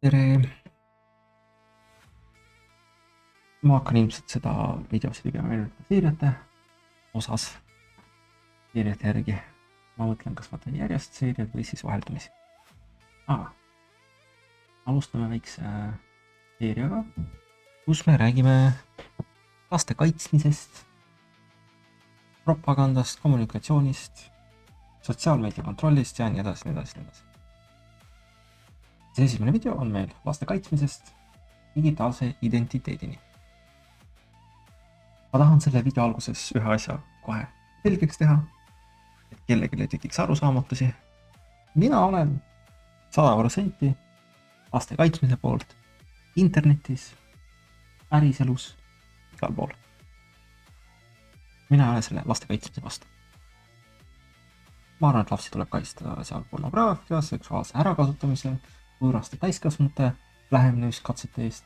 tere! Ma hakkan ilmselt seda videosi tegema ainult seeriate osas, seeriate järgi. Ma mõtlen, kas ma teen järjest seeriad või siis vaheldumisi. Aga alustame väikse seeriaga, kus me räägime laste kaitsmisest, propagandast, kommunikatsioonist, sotsiaalmeedia kontrollist ja nii edasi, nii edasi, nii edasi. See esimene video on meil laste kaitsmisest digitaalse identiteedini. Ma tahan selle video alguses ühe asja kohe selgeks teha, et kellelegi ei tekiks arusaamatusi. Mina olen 100% laste kaitsmise poolt internetis, päriselus, igal pool. Mina ei ole selle laste kaitsmise vastu. Ma arvan, et lapsi tuleb kaitsta seal pornograafia, seksuaalse ärakasutamise, võõraste täiskasvanute lähenevuskatsete eest,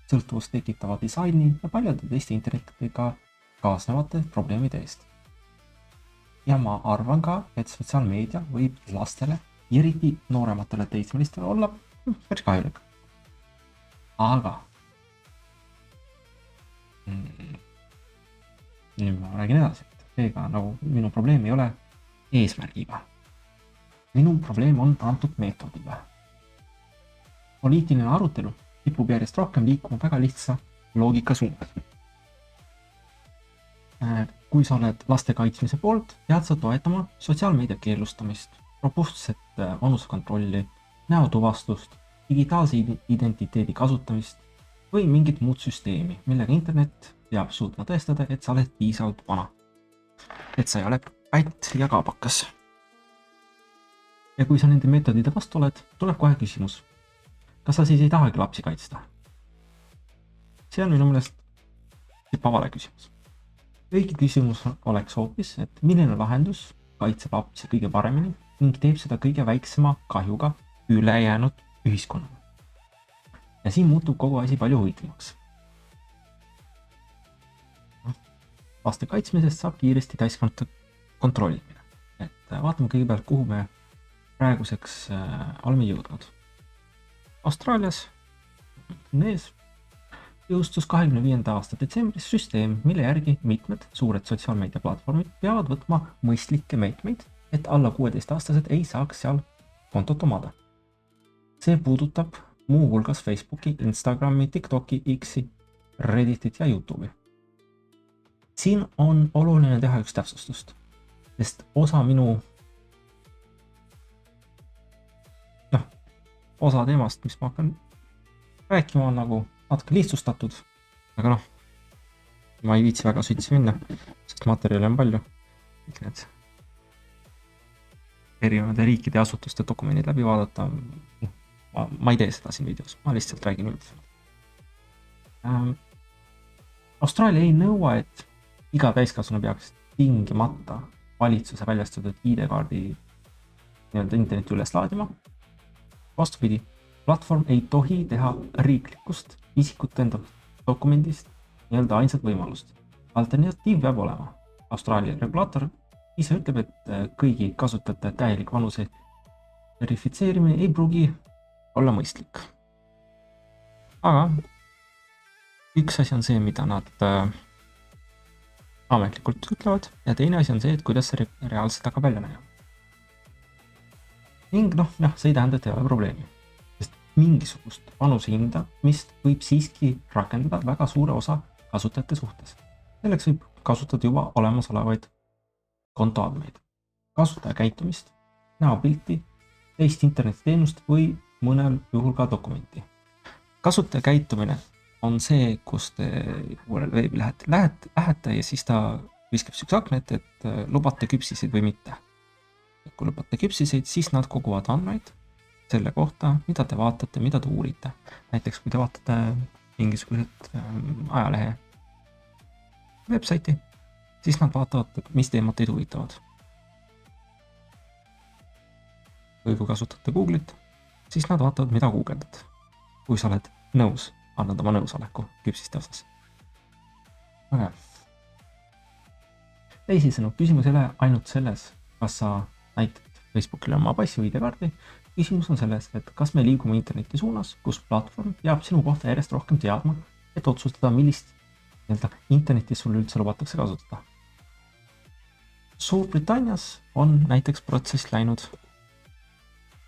sõltuvust tekitava disaini ja paljude teiste internetiga kaasnevate probleemide eest. Ja ma arvan ka, et sotsiaalmeedia võib lastele, eriti noorematele teismelistele olla päris kahjulik. Aga nüüd ma räägin edasi, et seega nagu minu probleem ei ole eesmärgiga. Minu probleem on antud meetodiga. Poliitiline arutelu kipub järjest rohkem liikuma väga lihtsa loogika suunas. Kui sa oled laste kaitsmise poolt, pead sa toetama sotsiaalmeedia keelustamist, robustset vanusekontrolli, näotuvastust, digitaalse identiteedi kasutamist või mingit muud süsteemi, millega internet peab suutma tõestada, et sa oled piisavalt vana. Et sa ei ole pätt ja kaabakas. Ja kui sa nende meetodide vastu oled, tuleb kohe küsimus. Kas sa siis ei tahagi lapsi kaitsta? See on minu meelest vale küsimus. Õige küsimus oleks hoopis, et milline lahendus kaitseb lapsi kõige paremini ning teeb seda kõige väiksema kahjuga ülejäänud ühiskonnale. Ja siin muutub kogu asi palju huvitavamaks. Laste kaitsmisest saab kiiresti täiskasvanute kontrollimine. Et vaatame kõigepealt, kuhu me praeguseks oleme jõudnud. Austraalias jõustus 25. aasta detsembris süsteem, mille järgi mitmed suured sotsiaalmeedia platvormid peavad võtma mõistlikke meetmeid, et alla 16-aastased ei saaks seal kontot omada. See puudutab muu hulgas Facebooki, Instagrami, TikToki, X'i, Redditit ja YouTube'i. Siin on oluline teha üks täpsustust, sest osa teemast, mis ma hakkan rääkima, on nagu natuke lihtsustatud, aga ma ei viitsi väga sütsi minna, sest materjali on palju. Need erinevate riikide ja asutuste dokumendid läbi vaadata. Ma ei tee seda siin videos, ma lihtsalt räägin üldiselt. Austraalia ei nõua, et iga täiskasvanu peaks tingimata valitsuse väljastatud ID-kaardi interneti üles laadima. Vastupidi, platvorm ei tohi teha riiklikust isikut enda dokumendist ainsat võimalust. Alternatiiv peab olema. Austraalia regulaator ise ütleb, et kõigi kasutajate täielik vanuse verifitseerimine ei pruugi olla mõistlik. Aga üks asi on see, mida nad ametlikult ütlevad, ja teine asi on see, et kuidas see reaalselt hakkab välja nägema. Ning see ei tähenda, et ei ole probleemi, sest mingisugust vanuse hindamist võib siiski rakendada väga suure osa kasutajate suhtes. Selleks võib kasutada juba olemasolevaid kontoandmeid, kasutaja käitumist, näopilti, teist internetiteenust või mõnel juhul ka dokumenti. Kasutaja käitumine on see, kus te veebi lähete ja siis ta viskab üks aknet, et lubate küpsiseid või mitte. Kui lubate küpsiseid, siis nad koguvad andmeid selle kohta, mida te vaatate, mida te uurite. Näiteks kui te vaatate mingisugused ajalehe websaiti, siis nad vaatavad, mis teemad teid huvitavad. Või kui kasutate Google'it, siis nad vaatavad, mida guugeldad. Kui sa oled nõus, annad oma nõusoleku küpsiste osas. Aga teisisõnu, küsimus ei ole ainult selles, kas sa näitad Facebookile oma passi või ID-kaardi, küsimus on selles, et kas me liigume interneti suunas, kus platvorm peab sinu kohta järjest rohkem teadma, et otsustada, millist internetis sul üldse lubatakse kasutada. Suurbritannias on näiteks protsess läinud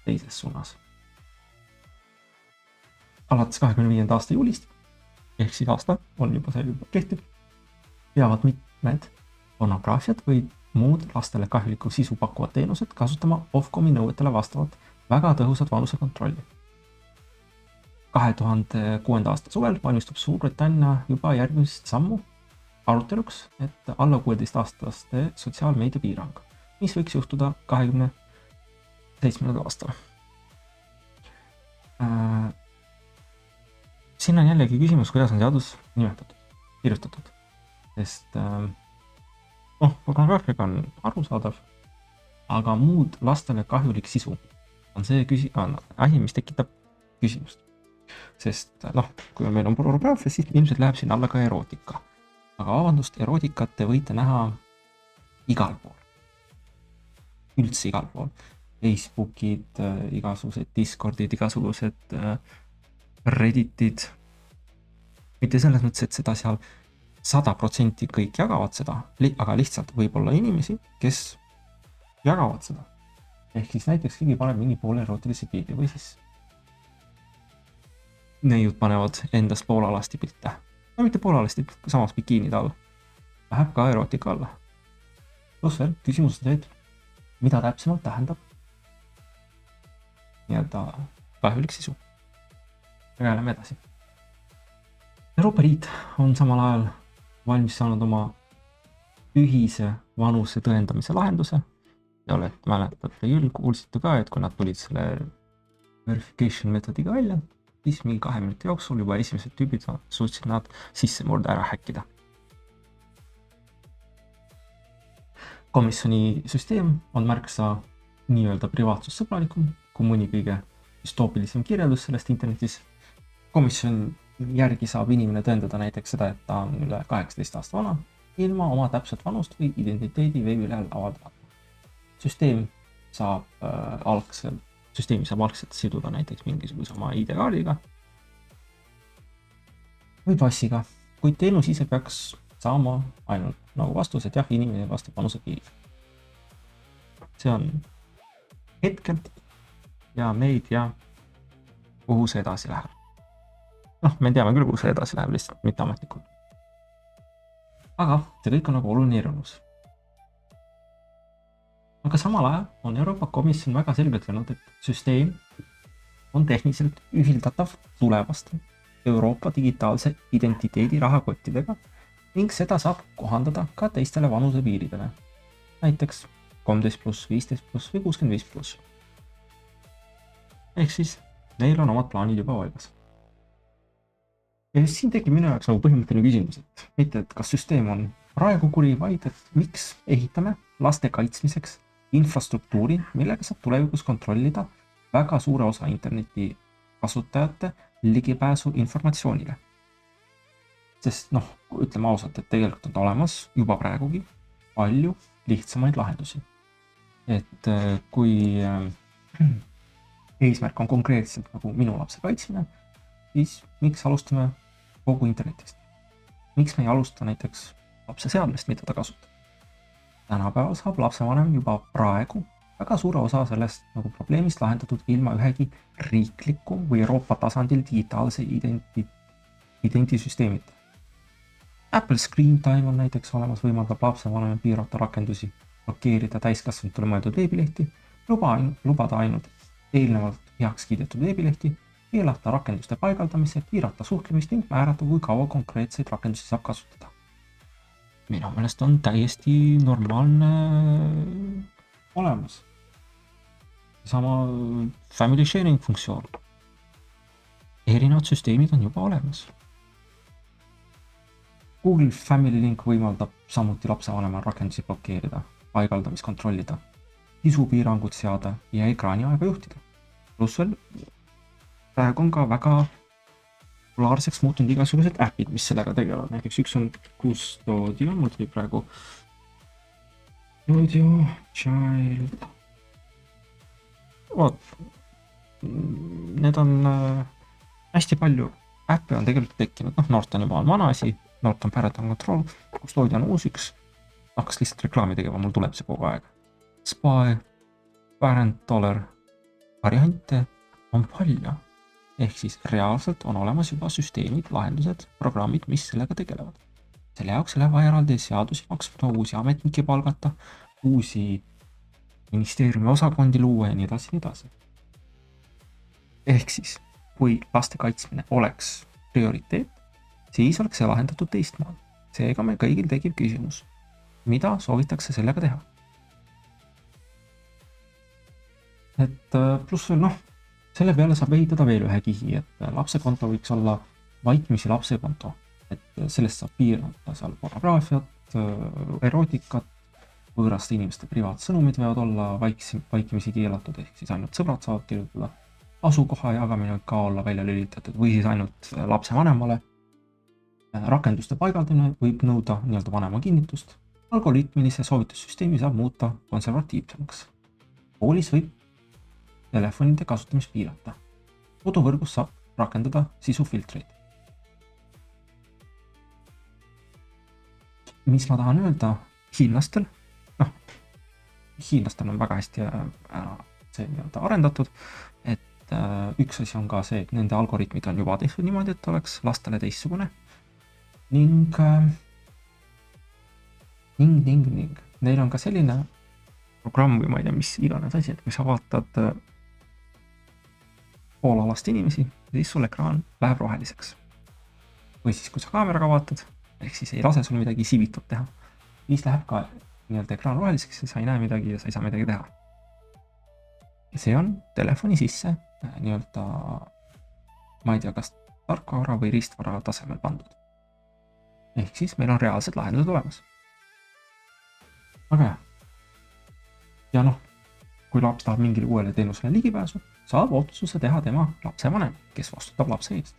teises suunas. Alates 25. aasta juulist, ehk siis aasta on juba see juba kehtiv, peavad mitmed pornograafiat või muud lastele kahjulikku sisu pakkuvad teenused kasutama Ofcomi nõuetele vastavat väga tõhusat vanusekontrolli. 2006. aasta suvel valmistub Suurbritannia juba järgmist sammu aruteluks, et alla 16-aastaste sotsiaalmeedia piirang, mis võiks juhtuda 27. aastal. Siin on jällegi küsimus, kuidas on seadus nimetatud, kirjutatud, sest pornograafiaga on arusaadav, aga muud lastele kahjulik sisu on see asi, mis tekitab küsimust. Sest kui meil on pornograafia, siis ilmselt läheb siin alla ka erootika. Aga vabandust, erootikat te võite näha igal pool. Üldse igal pool. Facebookid, igasugused Discordid, igasugused Redditid. Mitte selles mõttes, et seda seal 100% kõik jagavad seda, aga lihtsalt võib olla inimesi, kes jagavad seda. Ehk siis näiteks keegi paneb mingi poole erootilise pildi või siis neiud panevad endast poolealasti pilte. No mitte poolealasti, samas bikiinid all. Läheb ka erootika alla. Plus veel, küsimus on see, mida täpsemalt tähendab nii-öelda kahjulik sisu. Lähme edasi. Euroopa Liit on samal ajal valmis saanud oma ühise vanuse tõendamise lahenduse. Ja mäletate küll, kuulsite ka, et kui nad tulid selle verification metodiga välja, siis mingi 2 minuti jooksul juba esimesed tüübid suutsid nad sissemurde ära häkkida. Komisjoni süsteem on märksa nii-öelda privaatsussõbralikum, kui mõni kõige düstoopilisem kirjeldus sellest internetis. Komisjon järgi saab inimene tõendada näiteks seda, et ta on üle 18 aasta vana, ilma oma täpset vanust või identiteedi veebilehel avaldada. Süsteemi saab algselt siduda näiteks mingisuguse oma ID-kaardiga või passiga, kuid teenus ise peaks saama ainult nagu vastus, et jah, inimene vastab vanusepiirile. See on hetkel ja me ei tea, kuhu see edasi läheb. Me teame küll, kuhu see edasi läheb, lihtsalt mitte ametlikult. Aga see kõik on nagu oluline irunus. Aga samal ajal on Euroopa Komisjon väga selgelt öelnud, et süsteem on tehniliselt ühildatav tulevaste Euroopa digitaalse identiteedi rahakottidega ning seda saab kohandada ka teistele vanusepiiridele, näiteks 13+, 15+ või 65+. Ehk siis neil on omad plaanid juba valgas. Ja siin tekib minu jaoks nagu põhimõtteline küsimus, et mitte, et kas süsteem on praegu kuri, vaid et miks ehitame laste kaitsmiseks infrastruktuuri, millega saab tulevikus kontrollida väga suure osa interneti kasutajate ligipääsu informatsioonile. Sest ütleme ausalt, et tegelikult on olemas juba praegugi palju lihtsamaid lahendusi. Et kui eesmärk on konkreetselt nagu minu lapse kaitsmine, siis miks alustame kogu internetist? Miks me ei alusta näiteks lapse seadmest, mida ta kasutab? Tänapäeval saab lapsevanem juba praegu väga suure osa sellest nagu probleemist lahendatud ilma ühegi riikliku või Euroopa tasandil digitaalse idendisüsteemita. Apple Screen Time on näiteks olemas, võimaldab lapsevanem piirata rakendusi, blokeerida täiskasvanutele mõeldud veebilehti, lubada ainult eelnevalt heaks kiidetud veebilehti, keelata rakenduste paigaldamise, piirata suhtlemist ning määrata, kui kaua konkreetseid rakendusi saab kasutada. Minu meelest on täiesti normaalne olemas. Sama family sharing funktsioon. Erinevad süsteemid on juba olemas. Google Family Link võimaldab samuti lapsevanemal rakendusi blokeerida, paigaldamist kontrollida, sisupiirangud seada ja ekraaniaega juhtida. Pluss veel, praegu on ka väga populaarseks muutunud igasugused äpid, mis sellega tegelevad. Näiteks üks on Custodio, mul tuli praegu Custodio Child. need on hästi palju äppe on tegelikult tekkinud, Norton juba on vana asi, Norton Parental Control, Custodian on uus üks, hakkas lihtsalt reklaami tegema, mul tuleb see kogu aeg. Spy, Parental variante on palju, ehk siis reaalselt on olemas juba süsteemid, lahendused, programmid, mis sellega tegelevad. Selle jaoks ei ole vaja eraldi seadusi maksma, uusi ametnikke palgata, uusi ministeeriumi osakondi luua ja nii edasi, nii edasi. Ehk siis, kui laste kaitsmine oleks prioriteet, siis oleks see lahendatud teistmoodi. Seega me kõigil tekib küsimus, mida soovitakse sellega teha. Et pluss veel selle peale saab ehitada veel ühe kihi, et lapsekonto võiks olla vaikimisi lapsekonto, et sellest saab piirata seal pornograafiat, erootikat, võõraste inimeste privaatsõnumid võivad olla vaikimisi keelatud, ehk siis ainult sõbrad saavad kirjutada, asukoha jagamine võib ka olla välja lülitatud või siis ainult lapsevanemale. Rakenduste paigaldamine võib nõuda nii-öelda vanema kinnitust, algoritmilise soovitussüsteemi saab muuta konservatiivsemaks. Koolis võib telefonide kasutamist piirata. Koduvõrgus saab rakendada sisufiltreid. Mis ma tahan öelda hiinlastel? Hiinlastel on väga hästi see nii-öelda arendatud, et üks asi on ka see, et nende algoritmid on juba tehtud niimoodi, et oleks lastele teistsugune. Ning neil on ka selline programm või ma ei tea, mis iganes asi, et kui sa vaatad poolalast inimesi, siis sul ekraan läheb roheliseks. Või siis kui sa kaameraga vaatad, ehk siis ei lase sul midagi sivitut teha, siis läheb ka nii-öelda ekraan roheliseks ja sa ei näe midagi ja sa ei saa midagi teha. Ja see on telefoni sisse nii-öelda, ma ei tea, kas tarkvara või riistvara tasemel pandud. Ehk siis meil on reaalsed lahendused olemas. Aga jah. Ja kui laps tahab mingile uuele teenusele ligipääsu, saab otsuse teha tema lapsevanem, kes vastutab lapse eest.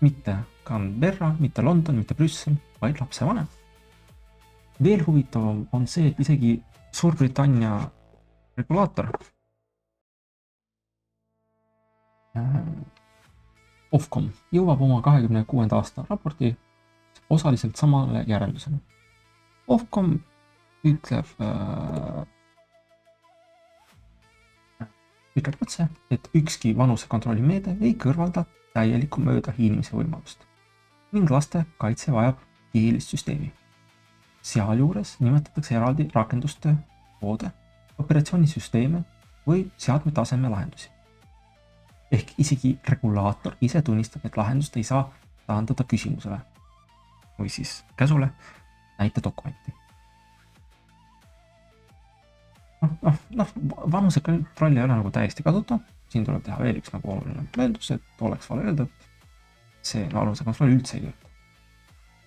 Mitte Canberra, mitte London, mitte Brüssel, vaid lapsevanem. Veel huvitavam on see, et isegi Suurbritannia regulaator Ofcom jõuab oma 26. aasta raporti osaliselt samale järeldusele. Ofcom ütleb otse, et ükski vanusekontrolli meede ei kõrvalda täielikku mööda hiilimise võimalust ning laste kaitse vajab kiilist süsteemi. Sealjuures nimetatakse eraldi rakenduste koode, operatsioonisüsteeme või seadme taseme lahendusi. Ehk isegi regulaator ise tunnistab, et lahendust ei saa taandada küsimusele või siis käsule näita dokumenti. Vanusekontrolli ei ole nagu täiesti kasuta. Siin tuleb teha veel üks oluline meeldus, et oleks vale öelda, et see vanusekontrolli üldse ei tööta.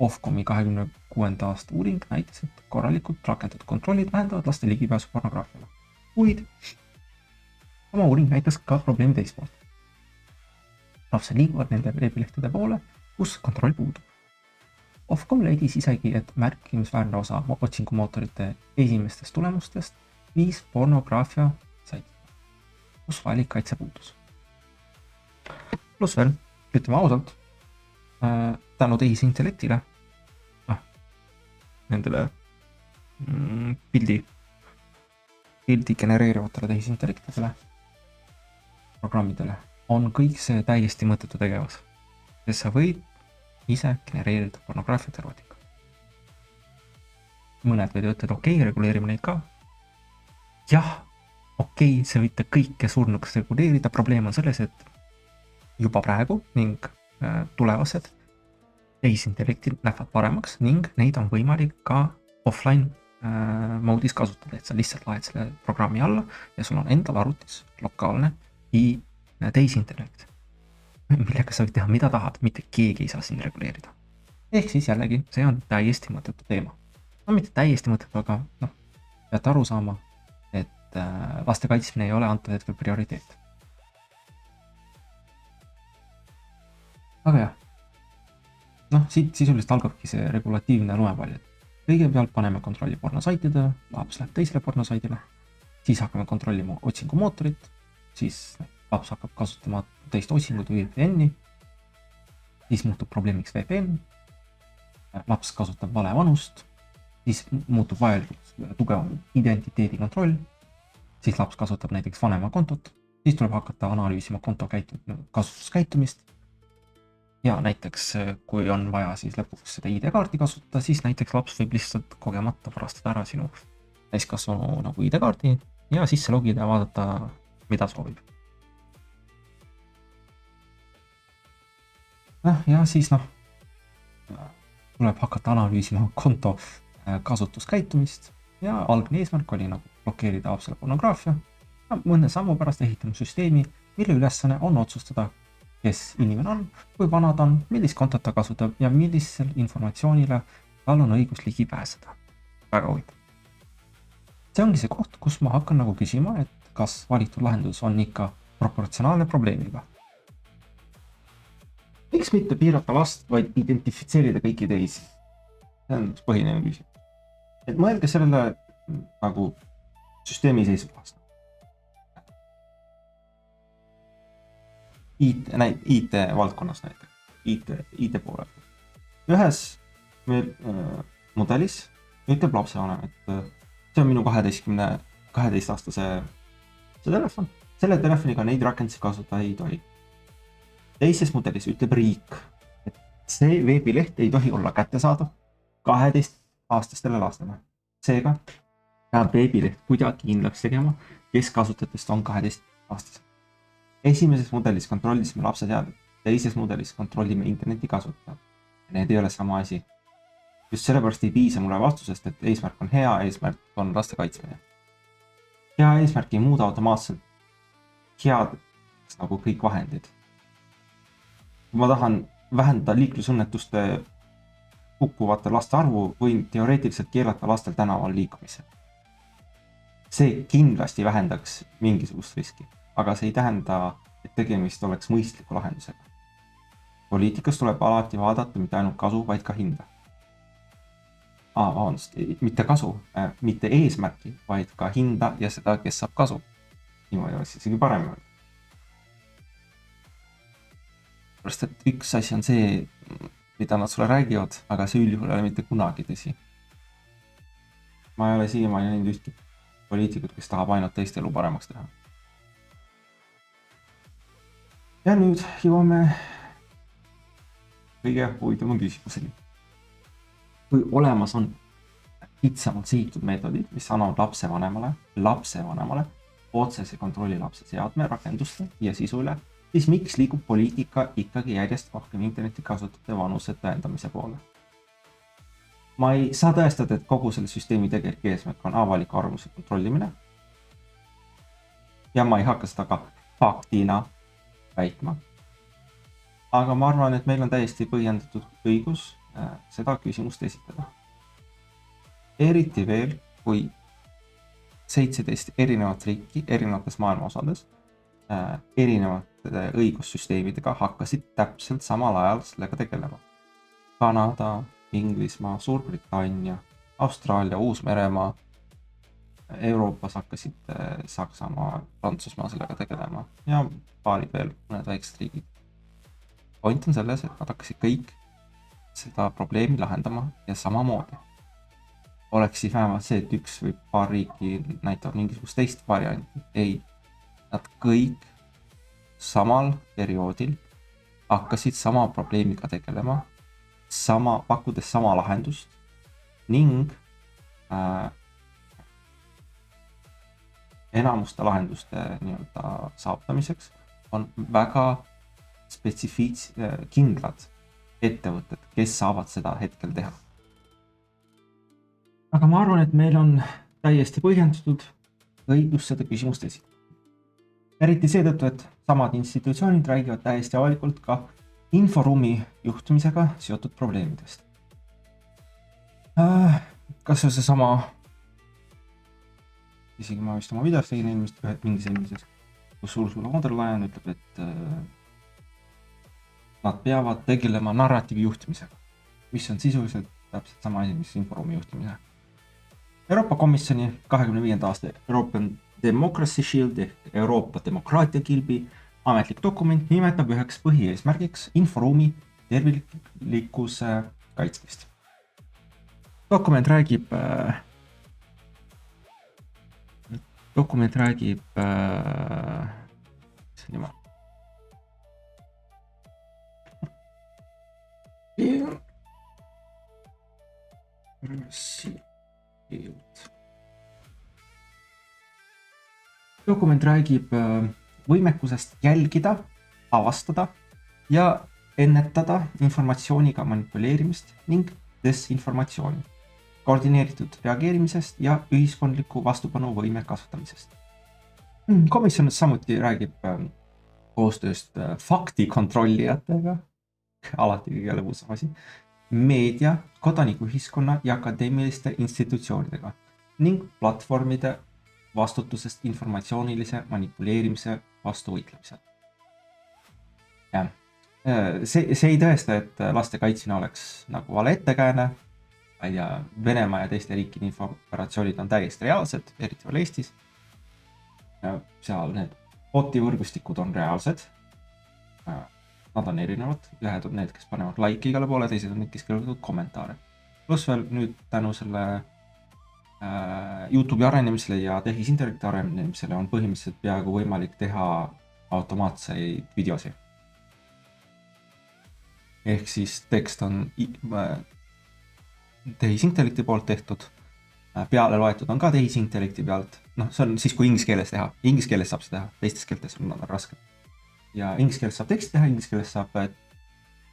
Ofcomi 26. aasta uuring näitas, et korralikult rakendatud kontrollid vähendavad laste ligipääsu pornograafiale. Kuid oma uuring näitas ka probleemi teist poolt. Lapsed liiguvad nende veebilehtede poole, kus kontroll puudub. Ofcom leidis isegi, et märkimisväärne osa otsingumootorite esimestest tulemustest viis pornograafia saitida, kus valikaitse puudus. Pluss veel, ütleme ausalt, tänu tehisintellektile, nendele pildi genereerivatele tehisintellektidele, programmidele, on kõik see täiesti mõttetu tegevus, sest sa võid ise genereerida pornograafiat ja erootika. Mõned võid öelda, et okei, reguleerime neid ka. Jah, okei, see võite kõike surnuks reguleerida, probleem on selles, et juba praegu ning tulevased tehisintellektid lähevad paremaks ning neid on võimalik ka offline moodis kasutada, et sa lihtsalt laed selle programmi alla ja sul on endal arvutis lokaalne tehisintellekt, millega sa võid teha mida tahad, mitte keegi ei saa sind reguleerida. Ehk siis jällegi, see on täiesti mõttetu teema. No mitte täiesti mõttetu, aga peate aru saama, et laste kaitsmine ei ole antud hetkel prioriteet. Aga jah, siit sisuliselt algabki see regulatiivne lumepall. Kõigepealt paneme kontrolli pornosaitidele, laps läheb teisele pornosaidile, siis hakkame kontrollima otsingumootorit, siis laps hakkab kasutama teist osingut või VPN-i, siis muutub probleemiks VPN, laps kasutab vale vanust, siis muutub vajalikuks tugevam identiteedi kontroll, siis laps kasutab näiteks vanema kontot, siis tuleb hakata analüüsima konto kasutuskäitumist ja näiteks kui on vaja siis lõpuks seda ID-kaarti kasutada, siis näiteks laps võib lihtsalt kogemata varastada ära sinu täiskasvanu nagu ID-kaardi ja sisse logida ja vaadata, mida soovib. Ja siis tuleb hakata analüüsima konto kasutuskäitumist ja algne eesmärk oli nagu blokeerida lapsele pornograafia ja mõne sammu pärast ehitame süsteemi, mille ülesanne on otsustada, kes inimene on, kui vana ta on, millist kontot ta kasutab ja millisel informatsioonile tal on õigus ligi pääseda. Väga huvitav. See ongi see koht, kus ma hakkan nagu küsima, et kas valitud lahendus on ikka proportsionaalne probleemiga. Miks mitte piirata last, vaid identifitseerida kõiki teisi? See on põhiline küsimus. Et mõelge sellele nagu süsteemi seisukohast. IT valdkonnas näiteks, IT poole. Ühes mudelis ütleb lapsevanem, et see on minu 12-aastase telefon. Selle telefoniga neid rakendusi kasutada ei tohi. Teises mudelis ütleb riik, et see veebileht ei tohi olla kättesaadav 12-aastastele lastele. Seega peab veebileht kuidagi kindlaks tegema, kes kasutajatest on 12-aastased. Esimeses mudelis kontrollisime lapse teadet, teises mudelis kontrollime interneti kasutajad. Need ei ole sama asi. Just sellepärast ei piisa mulle vastusest, et eesmärk on hea, eesmärk on laste kaitsmine. Hea eesmärk ei muuda automaatselt head nagu kõik vahendid. Kui ma tahan vähendada liiklusõnnetuste hukkuvate laste arvu, võin teoreetiliselt keelata lastel tänaval liikumise. See kindlasti vähendaks mingisugust riski, aga see ei tähenda, et tegemist oleks mõistliku lahendusega. Poliitikas tuleb alati vaadata mitte ainult kasu, vaid ka hinda. Mitte kasu, mitte eesmärki, vaid ka hinda ja seda, kes saab kasu. Niimoodi oleks isegi parem öelda. Pärast, et üks asi on see, mida nad sulle räägivad, aga see üldjuhul ei ole mitte kunagi tõsi. Ma ei ole siiamaani näinud ühtki poliitikut, kes tahab ainult teiste elu paremaks teha. Ja nüüd jõuame kõige huvitavama küsimuseni. Kui olemas on kitsamalt sihitud meetodid, mis annavad lapsevanemale otsese kontrolli lapse seadme, rakenduste ja sisu üle, siis miks liigub poliitika ikkagi järjest rohkem interneti kasutajate vanuse tõendamise poole? Ma ei saa tõestada, et kogu selle süsteemi tegelik eesmärk on avaliku arvamuse kontrollimine. Ja ma ei hakka seda ka faktina väitma. Aga ma arvan, et meil on täiesti põhjendatud õigus seda küsimust esitada. Eriti veel, kui 17 erinevat riiki erinevates maailma osades erinevate õigussüsteemidega hakkasid täpselt samal ajal sellega tegelema. Kanada, Inglismaa, Suurbritannia, Austraalia, Uus-Meremaa, Euroopas hakkasid Saksamaa, Prantsusmaa sellega tegelema ja paarid veel mõned väiksed riigid. Point on selles, et nad hakkasid kõik seda probleemi lahendama ja samamoodi. Oleks siis vähemalt see, et üks või paar riiki näitavad mingisugust teist varianti. Ei, nad kõik samal perioodil hakkasid sama probleemiga tegelema, pakkudes sama lahendust ning enamuste lahenduste saavutamiseks on väga kindlad ettevõtted, kes saavad seda hetkel teha. Aga ma arvan, et meil on täiesti põhjendatud õigus seda küsimust esitada. Eriti seetõttu, et samad institutsioonid räägivad täiesti avalikult ka inforuumi juhtimisega seotud probleemidest. Kas see sama, isegi ma vist oma videos tegin eelmist mingis eelmises, kus Ursula von der Leyen ütleb, et nad peavad tegelema narratiivi juhtimisega, mis on sisuliselt täpselt sama asi, mis inforuumi juhtimise. Euroopa Komisjoni 25. aasta European Democracy Shield ehk Euroopa demokraatia kilbi ametlik dokument nimetab üheks põhieesmärgiks inforuumi terviklikkuse kaitsmist. Dokument räägib mis on jumal. Dokument räägib võimekusest jälgida, avastada ja ennetada informatsiooniga manipuleerimist ning desinformatsiooni, koordineeritud reageerimisest ja ühiskondliku vastupanuvõime kasvatamisest. Komisjon samuti räägib koostööst faktikontrollijatega, alati kõige lõbusam asi, meedia, kodanikuühiskonna ja akadeemiliste institutsioonidega ning platvormide vastutusest informatsioonilise manipuleerimise vastu võitlemisel. See ei tõesta, et laste kaitsmine oleks nagu vale ettekääne. Venemaa ja teiste riikide infooperatsioonid on täiesti reaalsed, eriti veel Eestis. Seal need botivõrgustikud on reaalsed. Nad on erinevad, ühed on need, kes panevad like igale poole, teised on need, kes kirjutavad kommentaare. Plus veel nüüd tänu selle YouTube'i arenemisele ja tehisintellekti arenemisele on põhimõtteliselt peaaegu võimalik teha automaatseid videosi. Ehk siis tekst on tehisintellekti poolt tehtud, peale loetud on ka tehisintellekti pealt. See on siis, kui inglise keeles teha. Inglise keeles saab see teha, teistes keeltes on raske. Ja inglise keeles saab teksti teha, inglise keeles saab,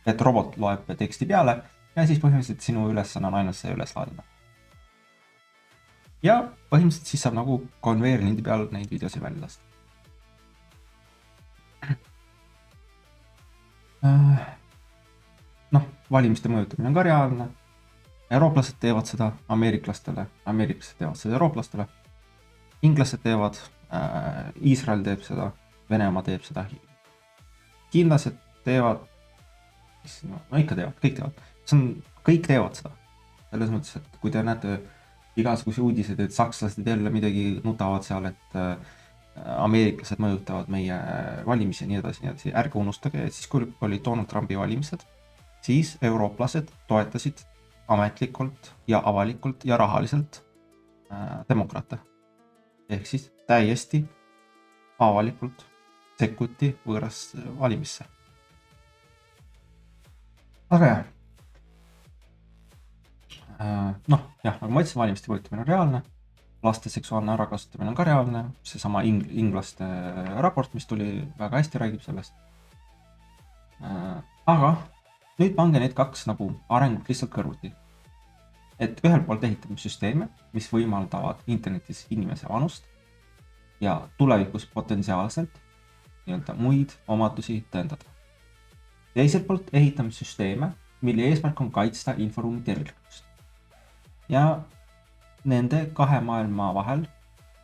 et robot loeb teksti peale ja siis põhimõtteliselt sinu ülesanne on ainult see üles laadida. Ja põhimõtteliselt siis saab nagu konveerlindi peal neid videosi välja lasta. Valimiste mõjutamine on ka reaalne. Eurooplased teevad seda ameeriklased teevad seda eurooplastele. Inglased teevad, Iisrael teeb seda, Venemaa teeb seda. Hiinlased teevad, ikka teevad, kõik teevad. Kõik teevad seda. Selles mõttes, et kui te näete igasuguse uudised, et sakslased jälle midagi nutavad seal, et ameeriklased mõjutavad meie valimisi ja nii edasi. Ärge unustage, et siis kui oli Donald Trumpi valimised, siis eurooplased toetasid ametlikult ja avalikult ja rahaliselt demokraate. Ehk siis täiesti avalikult sekkuti võõras valimisse. Aga jah. Nagu ma ütlesin, valimiste mõjutamine on reaalne. Laste seksuaalne ärakasutamine on ka reaalne. See sama inglaste raport, mis tuli, väga hästi räägib sellest. Aga nüüd pange need kaks nagu arengut lihtsalt kõrvuti. Et ühel poolt ehitame süsteeme, mis võimaldavad internetis inimese vanust ja tulevikus potentsiaalselt muid omadusi tõendada. Teiselt poolt ehitame süsteeme, mille eesmärk on kaitsta inforuumi terviklikkust. Ja nende kahe maailma vahel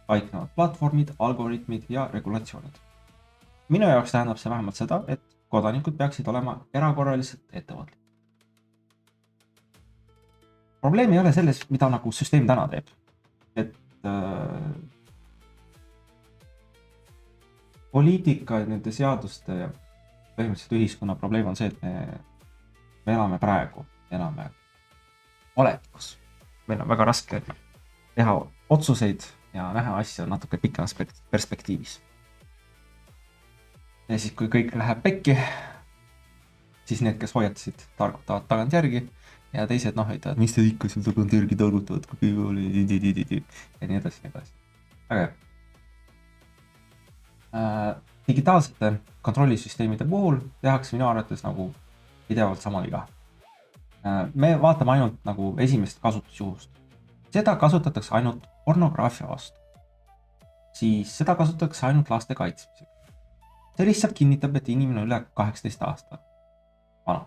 paiknevad platvormid, algoritmid ja regulatsioonid. Minu jaoks tähendab see vähemalt seda, et kodanikud peaksid olema erakorraliselt ettevaatlikud. Probleem ei ole selles, mida nagu süsteem täna teeb. Et poliitika ja nende seaduste ja põhimõtteliselt ühiskonna probleem on see, et me elame praegu, elame olevikus. Meil on väga raske teha otsuseid ja näha asja natuke pikemas perspektiivis. Ja siis, kui kõik läheb pekki, siis need, kes hoiatasid, targutavad tagant järgi ja teised ütlevad, mis te ikka seal tagant järgi targutavad, kui kõige oli ja nii edasi. Aga digitaalsete kontrollisüsteemide puhul tehakse minu arvates nagu pidevalt sama viga. Me vaatame ainult nagu esimest kasutusjuhust. Seda kasutatakse ainult pornograafia vastu. Siis seda kasutatakse ainult laste kaitsmisega. See lihtsalt kinnitab, et inimene üle 18 aasta vana.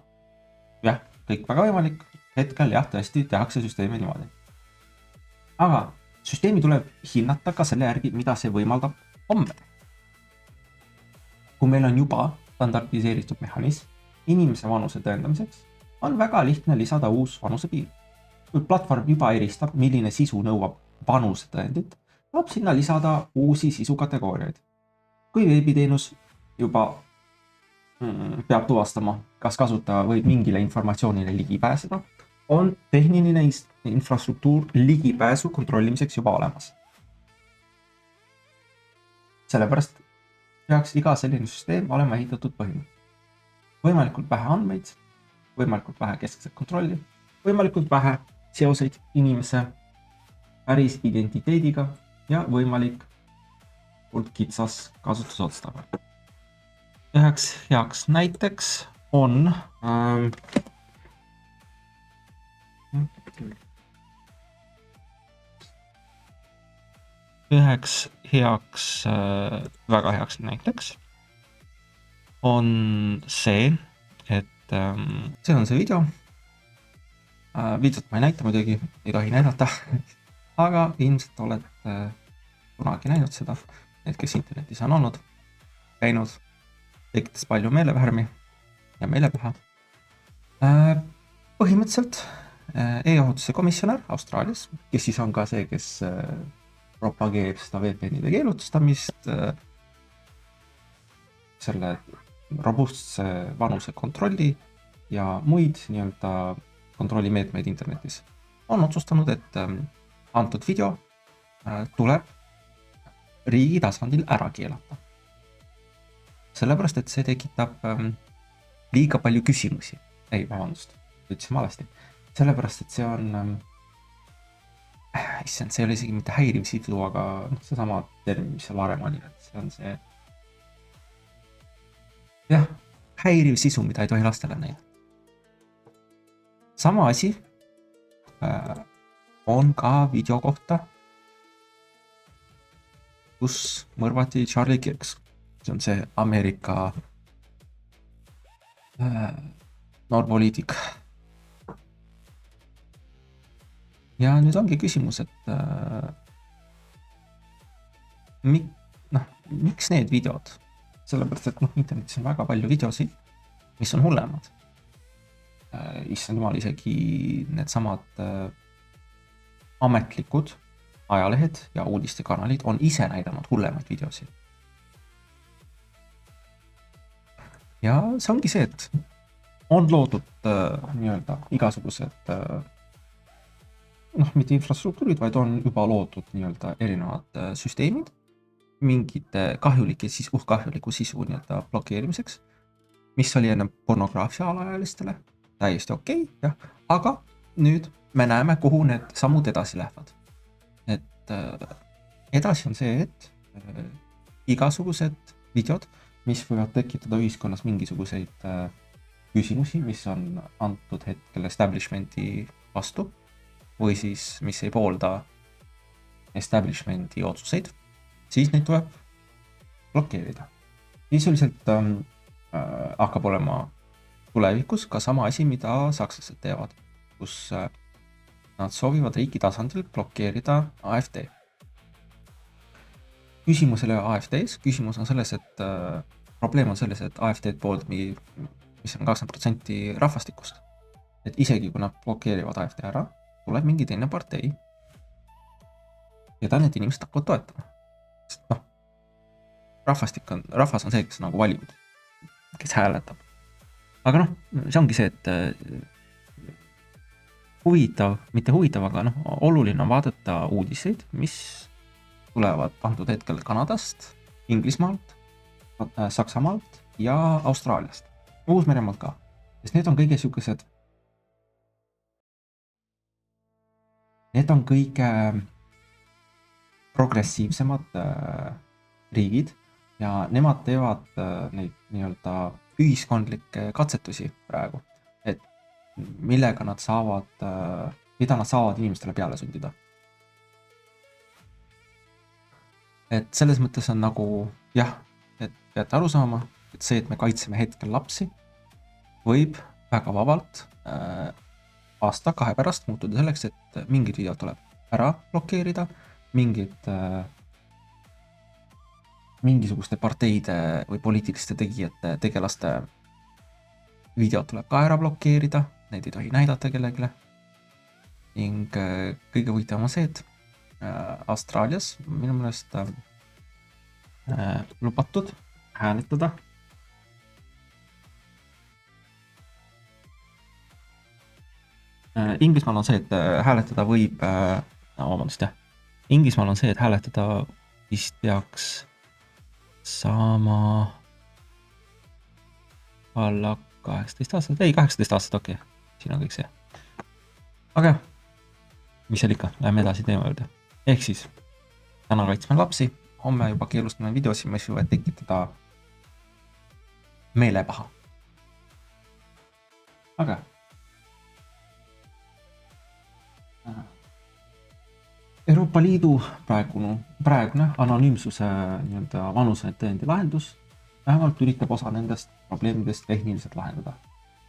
Jah, kõik väga võimalik. Hetkel jah, tõesti tehakse süsteemi niimoodi. Aga süsteemi tuleb hinnata ka selle järgi, mida see võimaldab homme. Kui meil on juba standardiseeritud mehhanism inimese vanuse tõendamiseks, on väga lihtne lisada uus vanusepiir. Kui platvorm juba eristab, milline sisu nõuab vanuse tõendit, saab sinna lisada uusi sisukategooriaid. kui veebiteenus juba peab tuvastama, kas kasutaja võib mingile informatsioonile ligi pääseda, on tehniline infrastruktuur ligipääsu kontrollimiseks juba olemas. Sellepärast peaks iga selline süsteem olema ehitatud põhimõtteliselt. Võimalikult vähe andmeid, võimalikult vähe keskset kontrolli, võimalikult vähe seoseid inimese päris identiteediga ja võimalikult kitsas kasutusotstarve. Üheks heaks näiteks on väga heaks näiteks on see, et see on see video. Videot ma ei näita muidugi, ei tohi näidata, aga ilmselt olete kunagi näinud seda, need, kes internetis on olnud, käinud, tekitas palju meelevärmi ja meelepaha. Põhimõtteliselt e-ohutuse komisjonär Austraalias, kes siis on ka see, kes propageerib seda VPN-ide keelustamist, selle robustse vanuse kontrolli ja muid nii-öelda kontrollimeetmeid internetis, on otsustanud, et antud video tuleb riigi tasandil ära keelata. Sellepärast, et see tekitab liiga palju küsimusi. Ütlesin valesti. Sellepärast, et see on, issand, see ei ole isegi mitte häiriv sisu, aga see sama termin, mis seal varem oli, et see on see häiriv sisu, mida ei tohi lastele näidata. Sama asi on ka video kohta, kus mõrvati Charlie Kirk. See on see Ameerika noorpoliitik. Ja nüüd ongi küsimus, et miks need videod? Sellepärast, et internetis on väga palju videosid, mis on hullemad. Issand jumal, isegi need samad ametlikud ajalehed ja uudistekanalid on ise näidanud hullemaid videosid. Ja see ongi see, et on loodud nii-öelda igasugused mitte infrastruktuurid, vaid on juba loodud nii-öelda erinevad süsteemid mingite kahjuliku sisu nii-öelda blokeerimiseks, mis oli enne pornograafia alaealistele täiesti okei, jah, aga nüüd me näeme, kuhu need sammud edasi lähevad. Et edasi on see, et igasugused videod, mis võivad tekitada ühiskonnas mingisuguseid küsimusi, mis on antud hetkel establishmenti vastu või siis mis ei poolda establishmenti otsuseid, siis neid tuleb blokeerida. Sisuliselt hakkab olema tulevikus ka sama asi, mida sakslased teevad, kus nad soovivad riigi tasandil blokeerida AfD. Küsimus ei ole AfD-s, küsimus on selles, et probleem on selles, et AfD-d pooldab mis on 20% rahvastikust. Et isegi kui nad blokeerivad AfD ära, tuleb mingi teine partei ja ta need inimesed hakkavad toetama. Sest rahvas on see, kes nagu valib, kes hääletab. Aga see ongi see, et mitte huvitav, aga oluline on vaadata uudiseid, mis tulevad antud hetkel Kanadast, Inglismaalt, Saksamaalt ja Austraaliast. Uus-Meremaalt ka, sest need on kõige siukesed, need on kõige progressiivsemad riigid ja nemad teevad neid nii-öelda ühiskondlikke katsetusi praegu, et mida nad saavad inimestele peale sundida. Et selles mõttes on nagu, jah, et peate aru saama, et see, et me kaitseme hetkel lapsi, võib väga vabalt aasta-2 pärast muutuda selleks, et mingid videod tuleb ära blokeerida, mingisuguste parteide või poliitiliste tegijate, tegelaste videod tuleb ka ära blokeerida, neid ei tohi näidata kellegile. Ning kõige huvitavam on see, et Austraalias minu meelest lubatud hääletada Inglismaal on see, et hääletada võib, vabandust jah, Inglismaal on see, et hääletada vist peaks saama alla 18 aastat, ei 18 aastat, okei, siin on kõik see. Aga mis seal ikka, läheme edasi teema juurde. Ehk siis, täna kaitsme lapsi, homme juba keelustame videosi, mis võivad tekitada meelepaha. Aga Euroopa Liidu praegune anonüümsuse nii-öelda vanuse tõendi lahendus vähemalt üritab osa nendest probleemidest tehniliselt lahendada.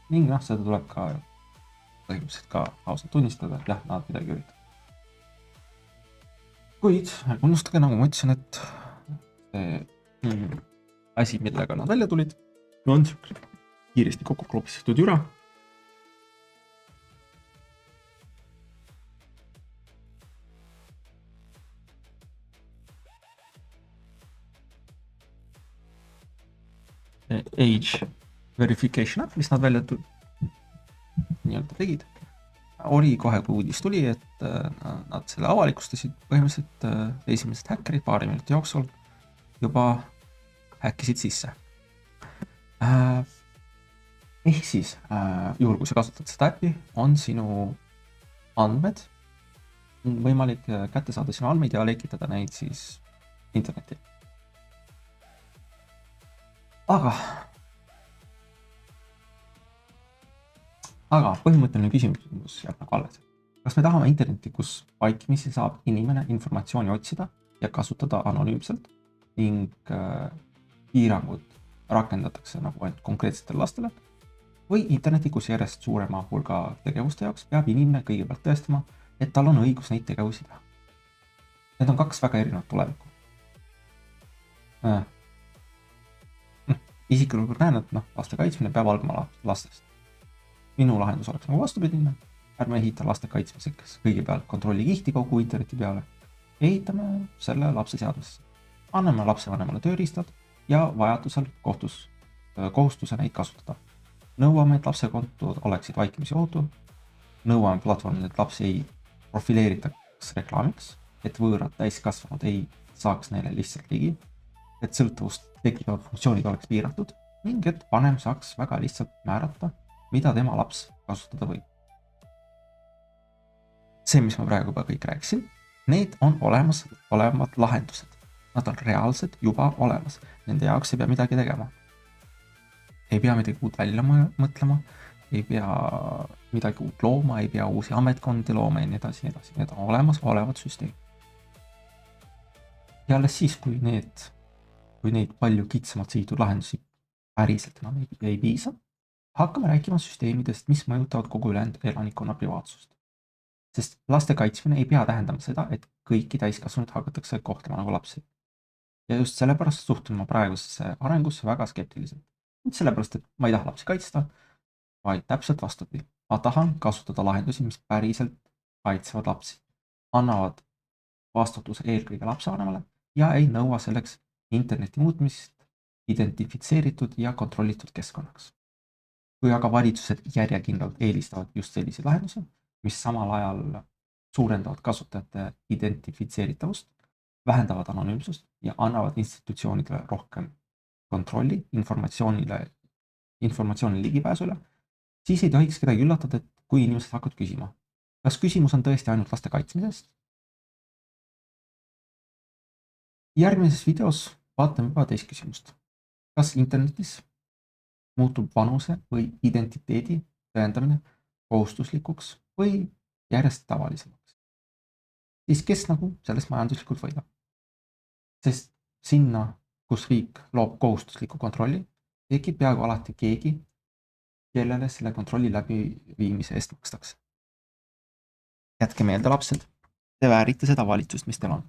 Ning seda tuleb ka põhimõtteliselt ka ausalt tunnistada, et jah, nad midagi üritavad. Kuid unustage, nagu ma ütlesin, et see asi, millega nad välja tulid, on kiiresti kokku klopsitud jüra. Age verification app, mis nad välja nii-öelda tegid, oli kohe, kui uudis tuli, et nad selle avalikustasid, põhimõtteliselt esimesed häkkerid paari minuti jooksul juba häkkisid sisse. Ehk siis, juhul kui sa kasutad seda äppi, on sinu andmed, võimalik kätte saada sinu andmeid ja lekitada neid siis internetti. Aga põhimõtteline küsimus jääb nagu alles. Kas me tahame internetti, kus vaikimisi saab inimene informatsiooni otsida ja kasutada anonüümselt ning piirangud rakendatakse nagu ainult konkreetsetele lastele, või interneti, kus järjest suurema hulga tegevuste jaoks peab inimene kõigepealt tõestama, et tal on õigus neid tegevusi teha. Need on kaks väga erinevat tulevikku. Isiklikult näen, et laste kaitsmine peab algama lastest. Minu lahendus oleks nagu vastupidine, ärme ehita laste kaitsmiseks kõigepealt kontrolli kihti kogu interneti peale. Ehitame selle lapse seadusesse. Anname lapsevanemale tööriistad ja vajadusel kohustuse neid kasutada. Nõuame, et lapse kontod oleksid vaikimisi ohutud. Nõuame platvormil, et lapsi ei profileeritaks reklaamiks, et võõrad täiskasvanud ei saaks neile lihtsalt ligi, et sõltuvust tekitavad funktsioonid oleks piiratud ning et vanem saaks väga lihtsalt määrata, mida tema laps kasutada võib. See, mis ma praegu juba kõik rääkisin, need on olevad lahendused. Nad on reaalsed juba olemas. Nende jaoks ei pea midagi tegema. Ei pea midagi uut välja mõtlema, ei pea midagi uut looma, ei pea uusi ametkondi looma ja nii edasi. Need on olemas olevad süsteemid. Ja alles siis, kui neid palju kitsamalt sihitud lahendusi päriselt enam ei piisa, hakkame rääkima süsteemidest, mis mõjutavad kogu ülejäänud elanikkonna privaatsust. Sest laste kaitsmine ei pea tähendama seda, et kõiki täiskasvanud hakatakse kohtlema nagu lapsi. Ja just sellepärast suhtun ma praegusesse arengusse väga skeptiliselt. Sellepärast, et ma ei taha lapsi kaitsta, vaid täpselt vastupidi. Ma tahan kasutada lahendusi, mis päriselt kaitsevad lapsi, annavad vastutuse eelkõige lapsevanemale ja ei nõua selleks interneti muutmist identifitseeritud ja kontrollitud keskkonnaks. Kui aga valitsused järjekindlalt eelistavad just selliseid lahendusi, mis samal ajal suurendavad kasutajate identifitseeritavust, vähendavad anonüümsust ja annavad institutsioonidele rohkem kontrolli informatsiooni ligipääsule, siis ei tohiks kedagi üllatada, et kui inimesed hakkavad küsima. Kas küsimus on tõesti ainult laste kaitsmisest? Järgmises videos vaatame juba teist küsimust. Kas internetis muutub vanuse või identiteedi tõendamine kohustuslikuks või järjest tavalisemaks? Siis kes nagu sellest majanduslikult võidab? Sest sinna, kus riik loob kohustusliku kontrolli, tekib peaaegu alati keegi, kellele selle kontrolli läbiviimise eest makstakse. Jätke meelde, lapsed, te väärite seda valitsust, mis teil on.